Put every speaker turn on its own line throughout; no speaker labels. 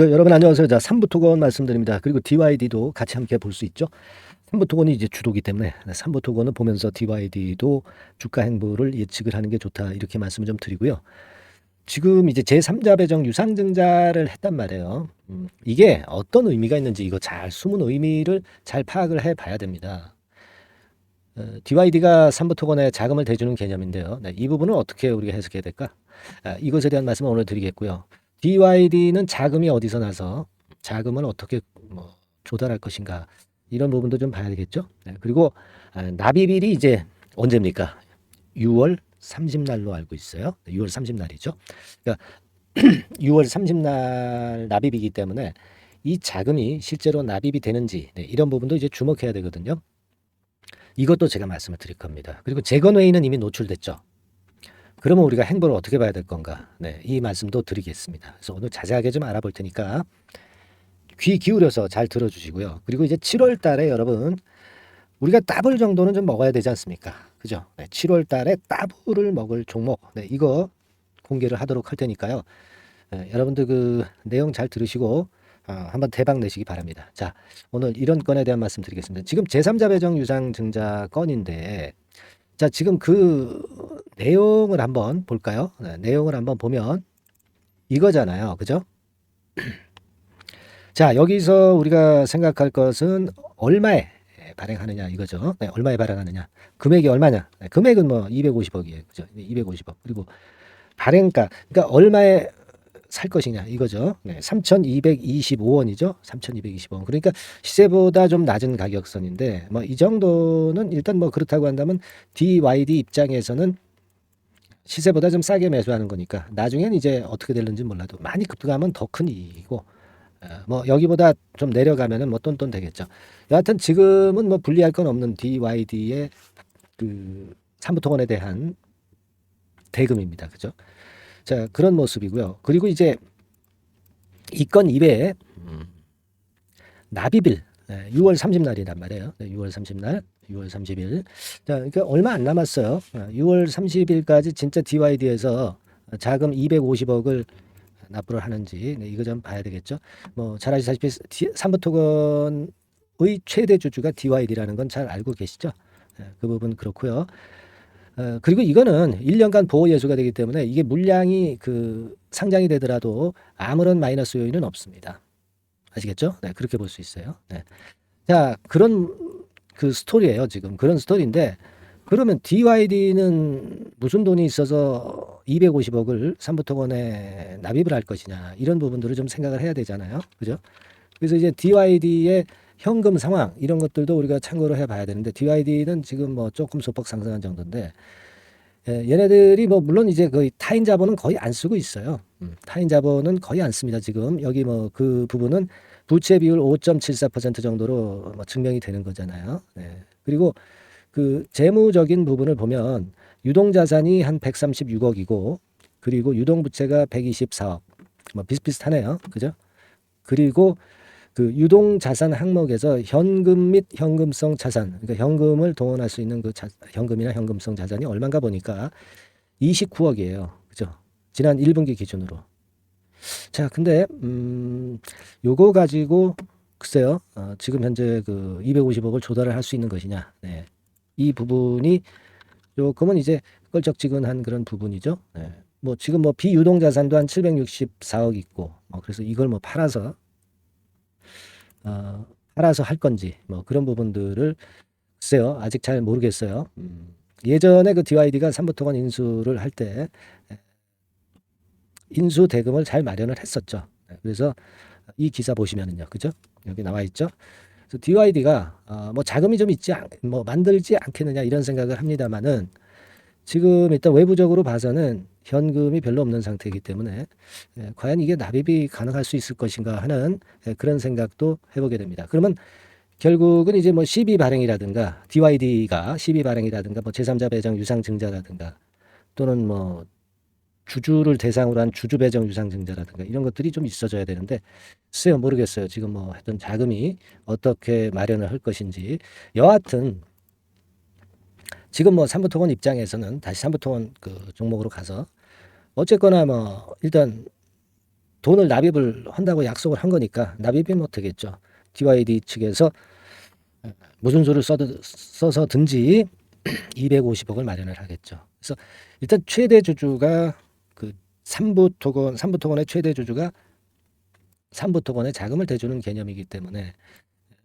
네, 여러분 안녕하세요. 자, 삼부토건 말씀드립니다. 그리고 DYD도 같이 함께 볼 수 있죠. 삼부토건이 이제 주도기 때문에 삼부토건을 보면서 DYD도 주가 행보를 예측을 하는 게 좋다. 이렇게 말씀을 좀 드리고요. 지금 이제 제3자 배정 유상증자를 했단 말이에요. 이게 어떤 의미가 있는지 이거 잘 숨은 의미를 잘 파악을 해 봐야 됩니다. DYD가 삼부토건에 자금을 대주는 개념인데요. 네, 이 부분은 어떻게 우리가 해석해야 될까? 이것에 대한 말씀을 오늘 드리겠고요. DYD는 자금이 어디서 나서 자금을 어떻게 조달할 것인가 이런 부분도 좀 봐야 되겠죠. 네, 그리고 납입일이 이제 언제입니까? 6월 30날로 알고 있어요. 6월 30날이죠. 그러니까 6월 30날 납입이기 때문에 이 자금이 실제로 납입이 되는지 이런 부분도 이제 주목해야 되거든요. 이것도 제가 말씀을 드릴 겁니다. 그리고 재건회의는 이미 노출됐죠. 그러면 우리가 행보를 어떻게 봐야 될 건가? 네, 이 말씀도 드리겠습니다. 그래서 오늘 자세하게 좀 알아볼 테니까 귀 기울여서 잘 들어주시고요. 그리고 이제 7월 달에 여러분 우리가 따블 정도는 좀 먹어야 되지 않습니까? 그죠? 네, 7월 달에 따블을 먹을 종목 이거 공개를 하도록 할 테니까요. 여러분들 그 내용 잘 들으시고 한번 대박 내시기 바랍니다. 자, 오늘 이런 건에 대한 말씀 드리겠습니다. 지금 제3자 배정 유상증자 건인데 자, 지금 그 내용을 한번 볼까요? 네, 내용을 한번 보면 이거잖아요. 그죠? 자, 여기서 우리가 생각할 것은 얼마에 발행하느냐 이거죠. 네, 얼마에 발행하느냐. 금액이 얼마냐. 네, 금액은 뭐 250억이에요. 그죠? 250억. 그리고 발행가, 그러니까 얼마에 살 것이냐 이거죠. 네, 3,225원이죠. 3,225원. 그러니까 시세보다 좀 낮은 가격선인데 뭐 이 정도는 일단 뭐 그렇다고 한다면 DYD 입장에서는 시세보다 좀 싸게 매수하는 거니까 나중엔 이제 어떻게 될는지 몰라도 많이 급등하면 더 큰 이익이고 뭐 여기보다 좀 내려가면은 뭐 똔똔 되겠죠. 여하튼 지금은 뭐 분리할 건 없는 DYD의 그 삼부토건에 대한 대금입니다. 그죠? 자, 그런 모습이고요. 그리고 이제 이 건 이외에 납입일 6월 30날이란 말이에요. 6월 30날, 6월 30일. 자, 그러니까 얼마 안 남았어요. 6월 30일까지 진짜 DYD에서 자금 250억을 납부를 하는지 이거 좀 봐야 되겠죠. 뭐 잘 아시다시피 삼부토건의 최대 주주가 DYD라는 건 잘 알고 계시죠. 그 부분 그렇고요. 그리고 이거는 1년간 보호 예수가 되기 때문에 이게 물량이 그 상장이 되더라도 아무런 마이너스 요인은 없습니다. 아시겠죠? 네, 그렇게 볼 수 있어요. 네. 자, 그런 그 스토리예요, 지금. 그런 스토리인데 그러면 DYD는 무슨 돈이 있어서 250억을 삼부토건에 납입을 할 것이냐 이런 부분들을 좀 생각을 해야 되잖아요. 그죠? 그래서 이제 DYD의 현금 상황 이런 것들도 우리가 참고를 해봐야 되는데 DYD는 지금 뭐 조금 소폭 상승한 정도인데 얘네들이 뭐 물론 이제 거의 타인 자본은 거의 안 쓰고 있어요. 타인 자본은 거의 안 씁니다. 지금 여기 뭐 그 부분은 부채 비율 5.74% 정도로 뭐 증명이 되는 거잖아요. 네. 그리고 그 재무적인 부분을 보면 유동 자산이 한 136억이고 그리고 유동 부채가 124억. 뭐 비슷비슷하네요. 그죠? 그리고 그 유동 자산 항목에서 현금 및 현금성 자산, 그러니까 현금을 동원할 수 있는 그 현금이나 현금성 자산이 얼마인가 보니까 29억이에요. 그죠? 지난 1분기 기준으로. 자, 근데 요거 가지고 글쎄요. 지금 현재 그 250억을 조달을 할 수 있는 것이냐. 네. 이 부분이 조금은 이제 껄쩍지근한 그런 부분이죠. 네. 뭐 지금 뭐 비유동 자산도 한 764억 있고, 그래서 이걸 뭐 팔아서 할 건지 뭐 그런 부분들을 글쎄요. 아직 잘 모르겠어요. 예전에 그 DYD가 삼부토건 인수를 할 때 인수 대금을 잘 마련을 했었죠. 네. 그래서 이 기사 보시면은요. 그죠? 여기 나와 있죠. 그래서 DYD가 뭐 자금이 좀 뭐 만들지 않겠느냐 이런 생각을 합니다만은 지금 일단 외부적으로 봐서는 현금이 별로 없는 상태이기 때문에 과연 이게 납입이 가능할 수 있을 것인가 하는 그런 생각도 해보게 됩니다. 그러면 결국은 이제 뭐 CB 발행이라든가 DYD가 CB 발행이라든가 뭐 제3자 배정 유상증자라든가 또는 뭐 주주를 대상으로 한 주주 배정 유상증자라든가 이런 것들이 좀 있어져야 되는데 글쎄요 모르겠어요. 지금 뭐 하여튼 자금이 어떻게 마련을 할 것인지 여하튼 지금 뭐 삼부토건 입장에서는 다시 삼부토건 그 종목으로 가서 어쨌거나 뭐 일단 돈을 납입을 한다고 약속을 한 거니까 납입이 못하겠죠. DYD 측에서 무슨 수를 써서든지 250억을 마련을 하겠죠. 그래서 일단 최대 주주가 그 삼부토건의 최대 주주가 삼부토건에 자금을 대주는 개념이기 때문에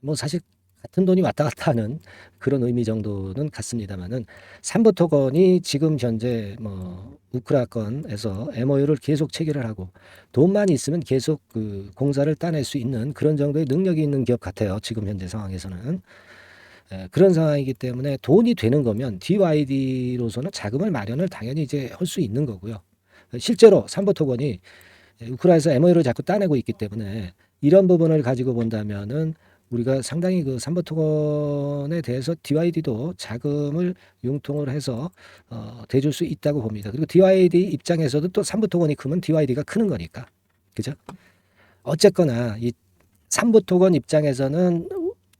뭐 사실 같은 돈이 왔다 갔다 하는 그런 의미 정도는 같습니다만은 삼부토건이 지금 현재 뭐 우크라 건에서 MOU를 계속 체결을 하고 돈만 있으면 계속 그 공사를 따낼 수 있는 그런 정도의 능력이 있는 기업 같아요. 지금 현재 상황에서는. 그런 상황이기 때문에 돈이 되는 거면 DYD로서는 자금을 마련을 당연히 이제 할 수 있는 거고요. 실제로 삼부토건이 우크라이나에서 MOU를 자꾸 따내고 있기 때문에 이런 부분을 가지고 본다면은 우리가 상당히 그 삼부토건에 대해서 DYD도 자금을 융통을 해서 대줄 수 있다고 봅니다. 그리고 DYD 입장에서도 또 삼부토건이 크면 DYD가 크는 거니까. 그죠? 어쨌거나 이 삼부토건 입장에서는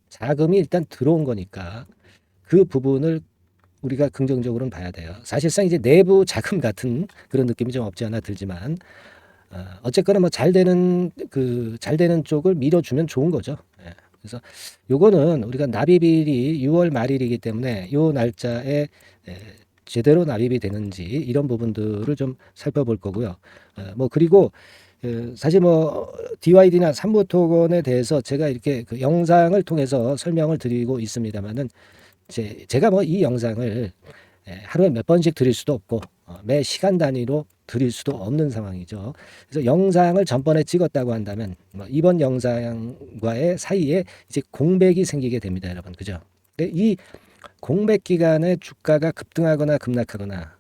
자금이 일단 들어온 거니까 그 부분을 우리가 긍정적으로는 봐야 돼요. 사실상 이제 내부 자금 같은 그런 느낌이 좀 없지 않아 들지만 어쨌거나 뭐 잘 되는 쪽을 밀어주면 좋은 거죠. 예. 그래서 요거는 우리가 납입일이 6월 말일이기 때문에 요 날짜에 제대로 납입이 되는지 이런 부분들을 좀 살펴볼 거고요. 뭐 그리고 사실 뭐 DYD나 삼부토건에 대해서 제가 이렇게 그 영상을 통해서 설명을 드리고 있습니다만은 제가 뭐 이 영상을 하루에 몇 번씩 드릴 수도 없고 매 시간 단위로 드릴 수도 없는 상황이죠. 그래서 영상을 전번에 찍었다고 한다면 뭐 이번 영상과의 사이에 이제 공백이 생기게 됩니다, 여러분. 그죠? 근데 이 공백 기간에 주가가 급등하거나 급락하거나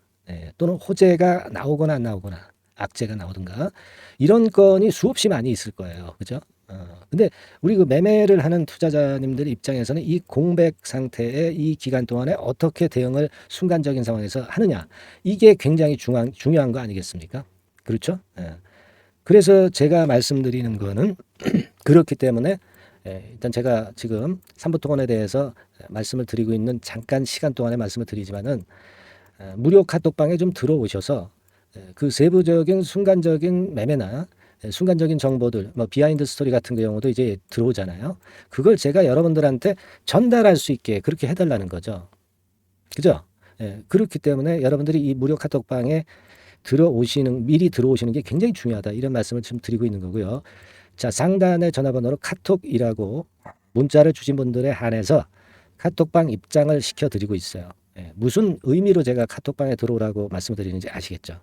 또는 호재가 나오거나 안 나오거나 악재가 나오든가 이런 건이 수없이 많이 있을 거예요. 그죠? 근데 우리 그 매매를 하는 투자자님들 입장에서는 이 공백 상태에 이 기간 동안에 어떻게 대응을 순간적인 상황에서 하느냐 이게 굉장히 중요한 거 아니겠습니까? 그렇죠? 그래서 제가 말씀드리는 거는 그렇기 때문에 일단 제가 지금 삼부토건에 대해서 말씀을 드리고 있는 잠깐 시간 동안에 말씀을 드리지만은 무료 카톡방에 좀 들어오셔서 그 세부적인 순간적인 매매나 순간적인 정보들, 뭐 비하인드 스토리 같은 경우도 이제 들어오잖아요. 그걸 제가 여러분들한테 전달할 수 있게 그렇게 해달라는 거죠. 그죠? 그렇기 때문에 여러분들이 이 무료 카톡방에 미리 들어오시는 게 굉장히 중요하다. 이런 말씀을 지금 드리고 있는 거고요. 자, 상단의 전화번호로 카톡이라고 문자를 주신 분들에 한해서 카톡방 입장을 시켜드리고 있어요. 무슨 의미로 제가 카톡방에 들어오라고 말씀을 드리는지 아시겠죠?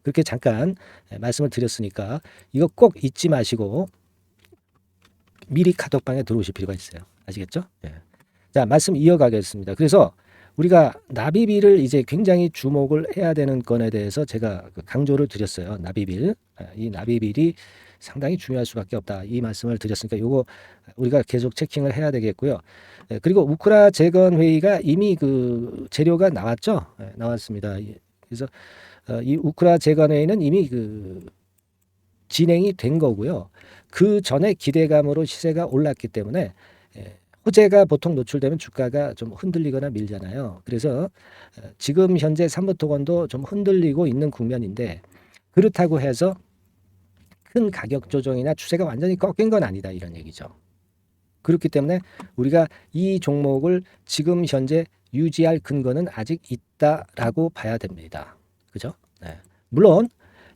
그렇게 잠깐 말씀을 드렸으니까 이거 꼭 잊지 마시고 미리 카톡방에 들어오실 필요가 있어요. 아시겠죠? 자, 말씀 이어가겠습니다. 그래서 우리가 납입일을 이제 굉장히 주목을 해야 되는 건에 대해서 제가 강조를 드렸어요. 납입일. 이 납입일이 상당히 중요할 수밖에 없다. 이 말씀을 드렸으니까 요거 우리가 계속 체킹을 해야 되겠고요. 그리고 우크라 재건 회의가 이미 그 재료가 나왔죠. 나왔습니다. 그래서 이 우크라 재건 회의는 이미 그 진행이 된 거고요. 그 전에 기대감으로 시세가 올랐기 때문에 호재가 보통 노출되면 주가가 좀 흔들리거나 밀잖아요. 그래서 지금 현재 삼부토건도 좀 흔들리고 있는 국면인데 그렇다고 해서 큰 가격 조정이나 추세가 완전히 꺾인 건 아니다 이런 얘기죠. 그렇기 때문에 우리가 이 종목을 지금 현재 유지할 근거는 아직 있다라고 봐야 됩니다. 그죠? 물론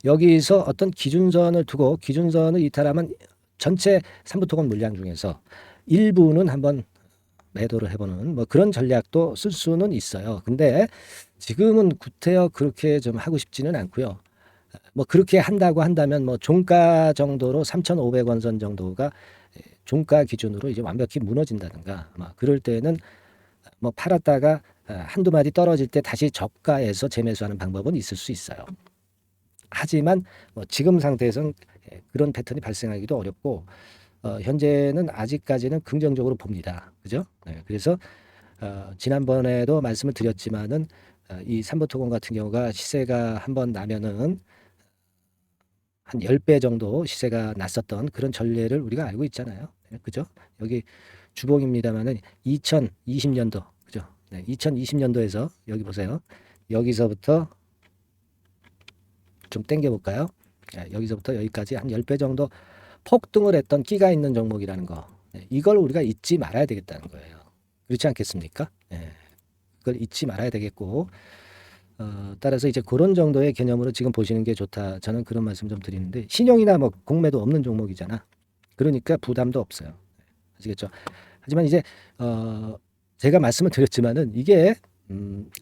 여기서 어떤 기준선을 두고 기준선을 이탈하면 전체 삼부토건 물량 중에서 일부는 한번 매도를 해보는 뭐 그런 전략도 쓸 수는 있어요. 근데 지금은 구태여 그렇게 좀 하고 싶지는 않고요. 뭐 그렇게 한다고 한다면 뭐 종가 정도로 3,500원 선 정도가 종가 기준으로 이제 완벽히 무너진다든가 막 그럴 때는 뭐 팔았다가 한두 마디 떨어질 때 다시 저가에서 재매수하는 방법은 있을 수 있어요. 하지만 뭐 지금 상태에서는 그런 패턴이 발생하기도 어렵고 현재는 아직까지는 긍정적으로 봅니다. 그죠? 그래서 지난번에도 말씀을 드렸지만은 이 삼부토건 같은 경우가 시세가 한번 나면은 한 10배 정도 시세가 났었던 그런 전례를 우리가 알고 있잖아요. 그죠? 여기 주봉입니다만은 2020년도 그죠? 2020년도에서 여기 보세요. 여기서부터 좀 당겨 볼까요? 여기서부터 여기까지 한 10배 정도 폭등을 했던 끼가 있는 종목이라는 거. 이걸 우리가 잊지 말아야 되겠다는 거예요. 그렇지 않겠습니까? 그걸 잊지 말아야 되겠고, 따라서 이제 그런 정도의 개념으로 지금 보시는 게 좋다. 저는 그런 말씀 좀 드리는데, 신용이나 뭐 공매도 없는 종목이잖아. 그러니까 부담도 없어요. 아시겠죠? 하지만 이제 제가 말씀을 드렸지만은 이게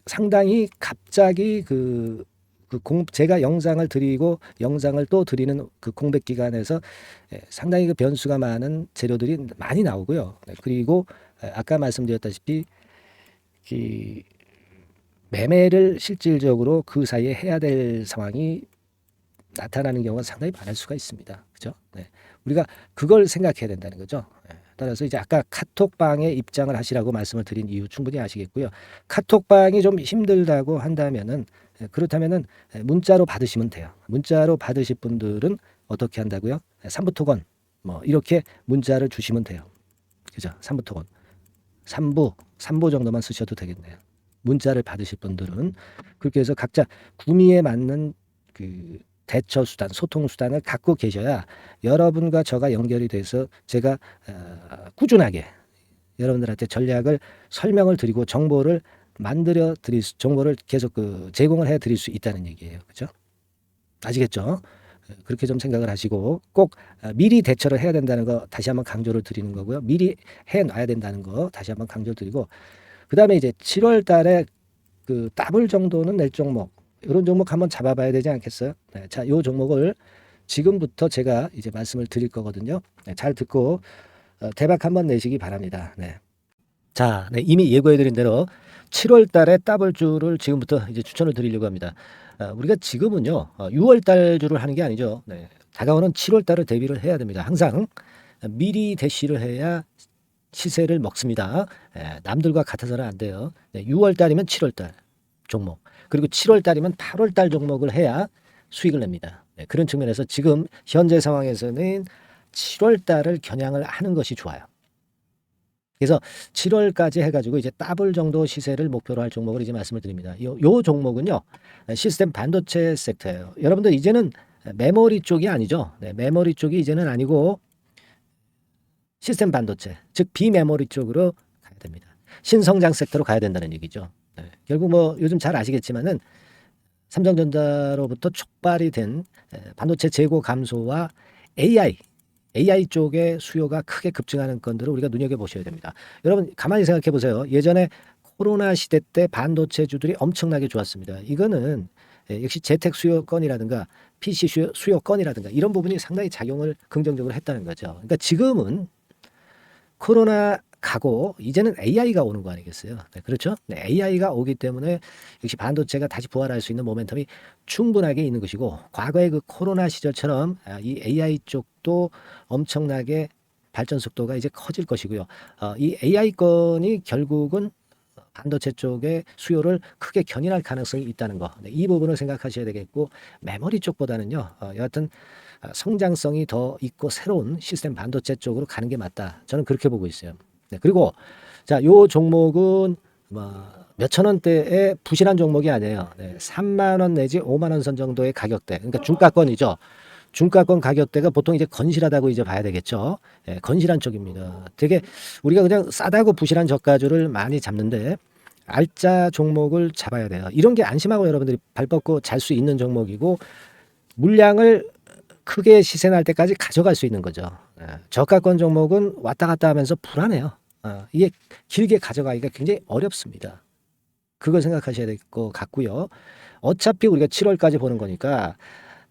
상당히 갑자기 제가 영상을 드리고 영상을 또 드리는 그 공백 기간에서 상당히 그 변수가 많은 재료들이 많이 나오고요. 그리고 아까 말씀드렸다시피 매매를 실질적으로 그 사이에 해야 될 상황이 나타나는 경우가 상당히 많을 수가 있습니다. 그죠? 우리가 그걸 생각해야 된다는 거죠. 따라서 이제 아까 카톡방에 입장을 하시라고 말씀을 드린 이유 충분히 아시겠고요. 카톡방이 좀 힘들다고 한다면은 그렇다면은 문자로 받으시면 돼요. 문자로 받으실 분들은 어떻게 한다고요? 삼부토건 뭐 이렇게 문자를 주시면 돼요. 그죠? 삼부토건 3부 정도만 쓰셔도 되겠네요. 문자를 받으실 분들은 그렇게 해서 각자 구미에 맞는 그 대처 수단, 소통 수단을 갖고 계셔야 여러분과 저가 연결이 돼서 제가 꾸준하게 여러분들한테 전략을 설명을 드리고 정보를 정보를 계속 제공을 해 드릴 수 있다는 얘기예요. 그죠? 아시겠죠? 그렇게 좀 생각을 하시고 꼭 미리 대처를 해야 된다는 거 다시 한번 강조를 드리는 거고요. 미리 해 놔야 된다는 거 다시 한번 강조 드리고 그다음에 이제 7월 달에 그 더블 정도는 낼 종목 이런 종목 한번 잡아봐야 되지 않겠어요? 자, 요 종목을 지금부터 제가 이제 말씀을 드릴 거거든요. 잘 듣고 대박 한번 내시기 바랍니다. 자, 이미 예고해드린 대로 7월 달에 더블주를 지금부터 이제 추천을 드리려고 합니다. 우리가 지금은요, 6월 달주를 하는 게 아니죠. 다가오는 7월 달을 대비를 해야 됩니다. 항상 미리 대시를 해야 시세를 먹습니다. 남들과 같아서는 안 돼요. 6월 달이면 7월 달 종목, 그리고 7월 달이면 8월 달 종목을 해야 수익을 냅니다. 그런 측면에서 지금 현재 상황에서는 7월 달을 겨냥을 하는 것이 좋아요. 그래서 7월까지 해가지고 이제 더블 정도 시세를 목표로 할 종목을 이제 말씀을 드립니다. 요 종목은요, 시스템 반도체 섹터예요. 여러분들 이제는 메모리 쪽이 아니죠. 메모리 쪽이 이제는 아니고 시스템 반도체, 즉 비메모리 쪽으로 가야 됩니다. 신성장 섹터로 가야 된다는 얘기죠. 결국 뭐 요즘 잘 아시겠지만은 삼성전자로부터 촉발이 된 반도체 재고 감소와 AI 쪽의 수요가 크게 급증하는 건들을 우리가 눈여겨보셔야 됩니다. 여러분 가만히 생각해 보세요. 예전에 코로나 시대 때 반도체주들이 엄청나게 좋았습니다. 이거는 역시 재택 수요건이라든가 PC 수요건이라든가 이런 부분이 상당히 작용을 긍정적으로 했다는 거죠. 그러니까 지금은 코로나 가고 이제는 AI가 오는 거 아니겠어요? 그렇죠? AI가 오기 때문에 역시 반도체가 다시 부활할 수 있는 모멘텀이 충분하게 있는 것이고 과거의 그 코로나 시절처럼 이 AI 쪽도 엄청나게 발전 속도가 이제 커질 것이고요. 이 AI 건이 결국은 반도체 쪽의 수요를 크게 견인할 가능성이 있다는 거. 이 부분을 생각하셔야 되겠고 메모리 쪽보다는요. 여하튼 성장성이 더 있고 새로운 시스템 반도체 쪽으로 가는 게 맞다. 저는 그렇게 보고 있어요. 그리고 자, 요 종목은 몇천 원대의 부실한 종목이 아니에요. 3만 원 내지 5만 원 선 정도의 가격대. 그러니까 중가권이죠. 중가권 가격대가 보통 이제 건실하다고 이제 봐야 되겠죠. 건실한 쪽입니다. 되게 우리가 그냥 싸다고 부실한 저가주를 많이 잡는데 알짜 종목을 잡아야 돼요. 이런 게 안심하고 여러분들이 발 뻗고 잘 수 있는 종목이고 물량을 크게 시세 날 때까지 가져갈 수 있는 거죠. 저가권 종목은 왔다 갔다 하면서 불안해요. 이게 길게 가져가기가 굉장히 어렵습니다. 그걸 생각하셔야 될 것 같고요. 어차피 우리가 7월까지 보는 거니까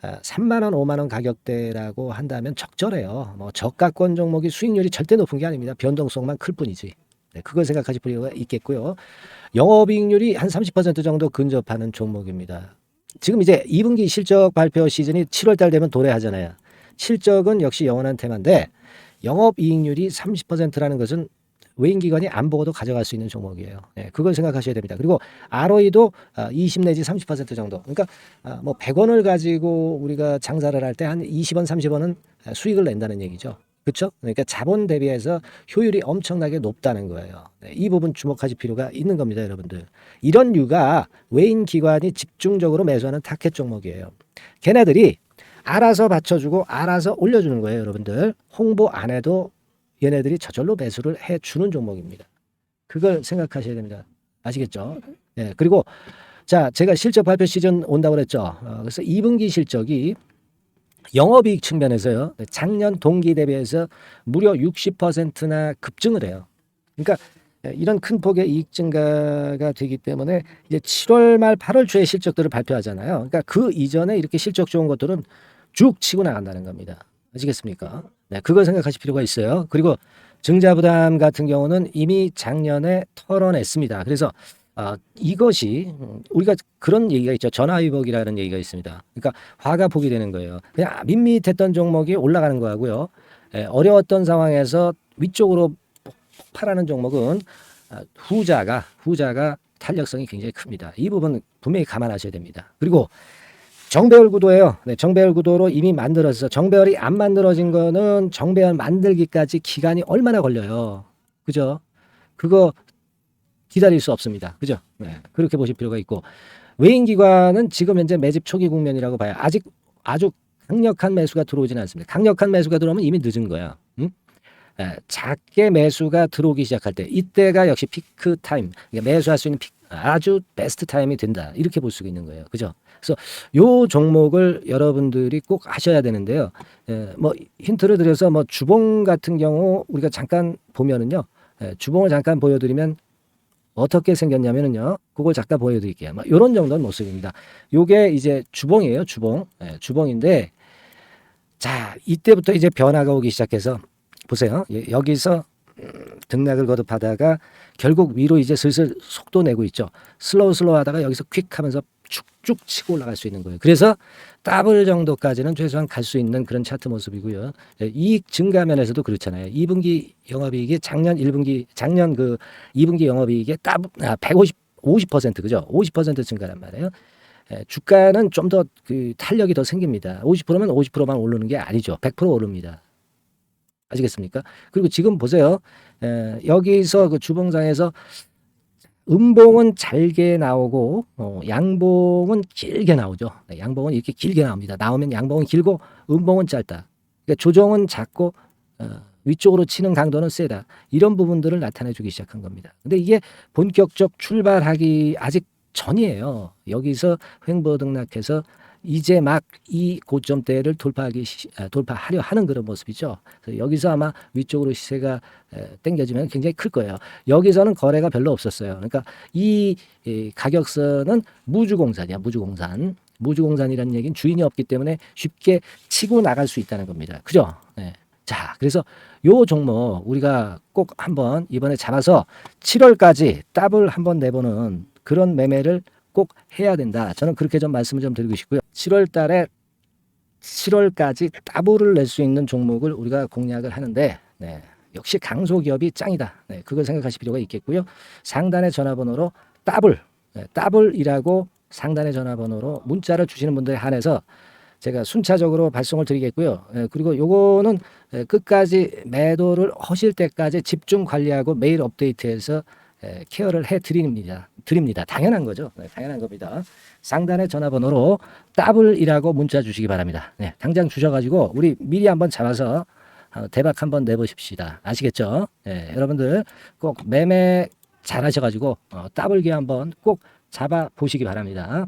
3만 원, 5만 원 가격대라고 한다면 적절해요. 뭐 저가권 종목이 수익률이 절대 높은 게 아닙니다. 변동성만 클 뿐이지. 그걸 생각하실 필요가 있겠고요. 영업이익률이 한 30% 정도 근접하는 종목입니다. 지금 이제 2분기 실적 발표 시즌이 7월 달 되면 도래하잖아요. 실적은 역시 영원한 테마인데 영업이익률이 30%라는 것은 외인기관이 안 보고도 가져갈 수 있는 종목이에요. 그걸 생각하셔야 됩니다. 그리고 ROE도 20 내지 30% 정도. 그러니까 뭐 100원을 가지고 우리가 장사를 할 때 한 20원, 30원은 수익을 낸다는 얘기죠. 그렇죠? 그러니까 자본 대비해서 효율이 엄청나게 높다는 거예요. 이 부분 주목하실 필요가 있는 겁니다, 여러분들. 이런 류가 외인 기관이 집중적으로 매수하는 타켓 종목이에요. 걔네들이 알아서 받쳐주고 알아서 올려주는 거예요, 여러분들. 홍보 안 해도 얘네들이 저절로 매수를 해주는 종목입니다. 그걸 생각하셔야 됩니다. 아시겠죠? 예, 그리고 자, 제가 실적 발표 시즌 온다고 그랬죠. 그래서 2분기 실적이 영업이익 측면에서요, 작년 동기 대비해서 무려 60%나 급증을 해요. 그러니까 이런 큰 폭의 이익 증가가 되기 때문에 이제 7월 말 8월 초에 실적들을 발표하잖아요. 그러니까 그 이전에 이렇게 실적 좋은 것들은 쭉 치고 나간다는 겁니다. 아시겠습니까? 네, 그걸 생각하실 필요가 있어요. 그리고 증자부담 같은 경우는 이미 작년에 털어냈습니다. 그래서 이것이 우리가 그런 얘기가 있죠. 전화위복이라는 얘기가 있습니다. 그러니까 화가 복이 되는 거예요. 그냥 밋밋했던 종목이 올라가는 거하고요. 어려웠던 상황에서 위쪽으로 폭발하는 종목은 후자가 탄력성이 굉장히 큽니다. 이 부분 분명히 감안하셔야 됩니다. 그리고 정배열 구도예요. 네, 정배열 구도로 이미 만들어서 정배열이 안 만들어진 거는 정배열 만들기까지 기간이 얼마나 걸려요. 그죠? 그거 기다릴 수 없습니다. 그죠? 네, 그렇게 보실 필요가 있고, 외인기관은 지금 현재 매집 초기 국면이라고 봐요. 아직 아주 강력한 매수가 들어오지는 않습니다. 강력한 매수가 들어오면 이미 늦은 거야. 응? 작게 매수가 들어오기 시작할 때, 이때가 역시 피크 타임, 그러니까 매수할 수 있는 아주 베스트 타임이 된다, 이렇게 볼 수가 있는 거예요. 그죠? 그래서 요 종목을 여러분들이 꼭 하셔야 되는데요. 뭐 힌트를 드려서 뭐 주봉 같은 경우 우리가 잠깐 보면은요, 주봉을 잠깐 보여드리면 어떻게 생겼냐면은요, 그걸 잠깐 보여드릴게요. 뭐 이런 정도는 모습입니다. 요게 이제 주봉이에요, 주봉. 주봉인데, 자, 이때부터 이제 변화가 오기 시작해서 보세요. 여기서 등락을 거듭하다가 결국 위로 이제 슬슬 속도 내고 있죠. 슬로우 하다가 여기서 퀵 하면서 쭉쭉 치고 올라갈 수 있는 거예요. 그래서 더블 정도까지는 최소한 갈 수 있는 그런 차트 모습이고요. 이익 증가 면에서도 그렇잖아요. 2분기 영업이익이 작년 그 2분기 영업이익의 50% 그죠? 50% 증가란 말이에요. 주가는 좀 더 그 탄력이 더 생깁니다. 50%면 50%만 오르는 게 아니죠. 100% 오릅니다. 아시겠습니까? 그리고 지금 보세요. 여기서 그 주봉상에서 음봉은 잘게 나오고 양봉은 길게 나오죠. 네, 양봉은 이렇게 길게 나옵니다. 나오면 양봉은 길고 음봉은 짧다. 그러니까 조정은 작고 위쪽으로 치는 강도는 세다. 이런 부분들을 나타내 주기 시작한 겁니다. 근데 이게 본격적 출발하기 아직 전이에요. 여기서 횡보 등락해서 이제 막 이 고점대를 돌파하려 하는 그런 모습이죠. 그래서 여기서 아마 위쪽으로 시세가 당겨지면 굉장히 클 거예요. 여기서는 거래가 별로 없었어요. 그러니까 이 가격선은 무주공산이야, 무주공산. 무주공산이라는 얘기는 주인이 없기 때문에 쉽게 치고 나갈 수 있다는 겁니다. 그죠? 네. 자, 그래서 요 종목 우리가 꼭 한번 이번에 잡아서 7월까지 더블 한번 내보는 그런 매매를 꼭 해야 된다. 저는 그렇게 좀 말씀을 좀 드리고 싶고요. 7월 달에 7월까지 더블을 낼 수 있는 종목을 우리가 공략을 하는데, 네, 역시 강소기업이 짱이다. 네, 그걸 생각하실 필요가 있겠고요. 상단의 전화번호로 더블이라고 상단의 전화번호로 문자를 주시는 분들에 한해서 제가 순차적으로 발송을 드리겠고요. 그리고 요거는 끝까지 매도를 하실 때까지 집중 관리하고 매일 업데이트해서 케어를 해 드립니다. 당연한 거죠. 네, 당연한 겁니다. 상단의 전화번호로 더블이라고 문자 주시기 바랍니다. 네, 당장 주셔가지고 우리 미리 한번 잡아서 대박 한번 내보십시다. 아시겠죠? 네, 여러분들 꼭 매매 잘 하셔가지고 더블기 한번 꼭 잡아 보시기 바랍니다.